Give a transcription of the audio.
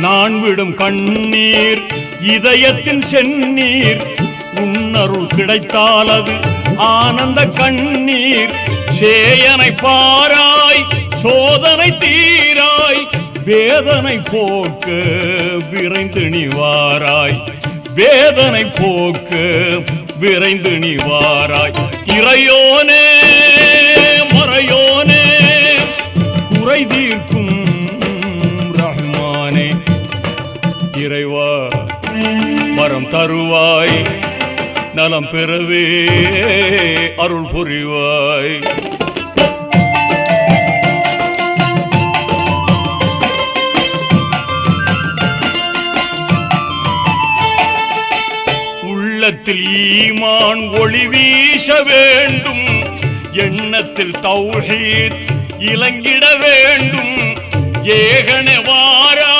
நான் விடும் கண்ணீர் இதயத்தின் செந்நீர் உன்னருள் கிடைத்தால் அது ஆனந்த கண்ணீர் சேயனை பாராய் சோதனை தீராய் வேதனை போக்க விரைந்து நீ வாராய் வேதனை போக்க விரைந்து நீ வாராய் இறையோனே மறையோனே குறை தீர்க்கும் ரஹ்மானே இறைவா வரம் தருவாய் நலம் பெறவே அருள் புரிவாய் உள்ளத்தில் ஈமான் ஒளி வீச வேண்டும் எண்ணத்தில் தௌஹீத் இலங்கிட வேண்டும் ஏகனே வாரா